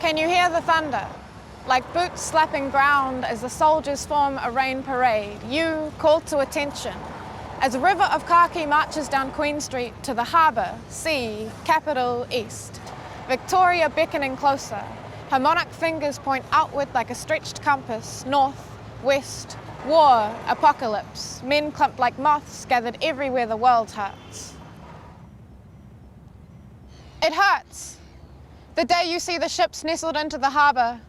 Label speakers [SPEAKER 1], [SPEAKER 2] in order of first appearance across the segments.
[SPEAKER 1] Can you hear the thunder? Like boots slapping ground as the soldiers form a rain parade, you called to attention. As a river of khaki marches down Queen Street to the harbour, sea, capital, east. Victoria beckoning closer. Her monarch fingers point outward like a stretched compass, north, west, war, apocalypse. Men clumped like moths gathered everywhere the world hurts. It hurts. The day you see the ships nestled into the harbour.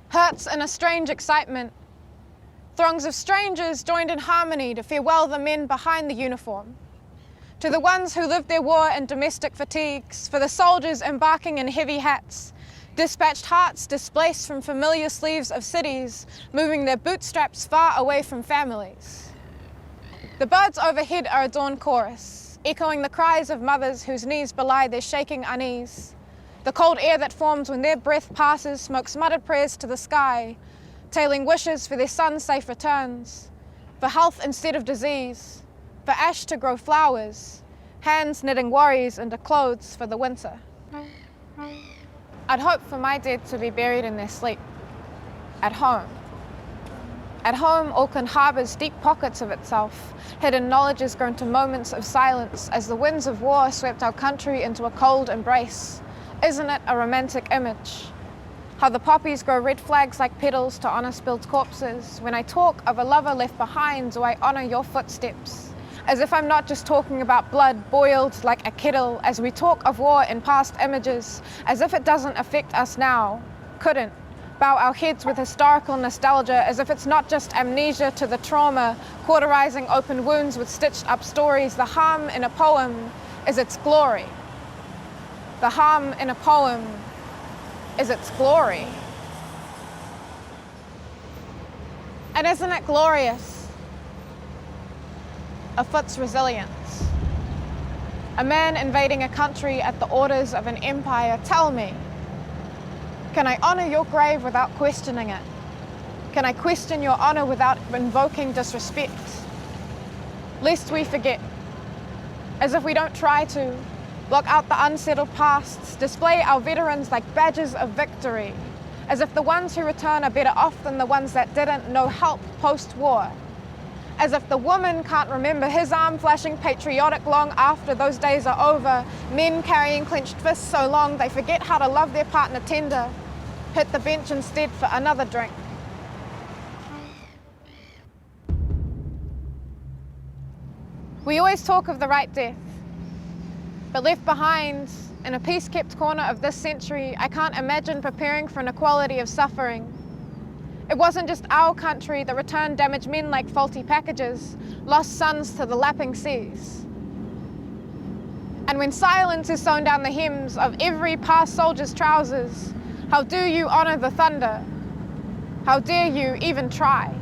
[SPEAKER 1] Hurts in a strange excitement. Throngs of strangers joined in harmony to farewell the men behind the uniform. To the ones who lived their war in domestic fatigues, for the soldiers embarking in heavy hats, dispatched hearts displaced from familiar sleeves of cities, moving their bootstraps far away from families. The birds overhead are a dawn chorus, echoing the cries of mothers whose knees belie their shaking unease. The cold air that forms when their breath passes smokes muttered prayers to the sky, tailing wishes for their son's safe returns, for health instead of disease, for ash to grow flowers, hands knitting worries into clothes for the winter. I'd hope for my dead to be buried in their sleep, at home. At home, Auckland harbours deep pockets of itself. Hidden knowledge has grown to moments of silence as the winds of war swept our country into a cold embrace. Isn't it a romantic image? How the poppies grow red flags like petals to honour spilled corpses. When I talk of a lover left behind, do I honour your footsteps? As if I'm not just talking about blood boiled like a kettle, as we talk of war in past images, as if it doesn't affect us now. Couldn't. Bow our heads with historical nostalgia, as if it's not just amnesia to the trauma, cauterizing open wounds with stitched up stories. The harm in a poem is its glory. The harm in a poem is its glory. And isn't it glorious? A foot's resilience. A man invading a country at the orders of an empire. Tell me, can I honour your grave without questioning it? Can I question your honour without invoking disrespect? Lest we forget, as if we don't try to, block out the unsettled pasts, display our veterans like badges of victory, as if the ones who return are better off than the ones that didn't know help post-war. As if the woman can't remember his arm flashing patriotic long after those days are over, men carrying clenched fists so long they forget how to love their partner tender, hit the bench instead for another drink. We always talk of the right death, but left behind in a peace-kept corner of this century, I can't imagine preparing for an equality of suffering. It wasn't just our country that returned damaged men like faulty packages, lost sons to the lapping seas. And when silence is sewn down the hems of every past soldier's trousers, how do you honour the thunder? How dare you even try?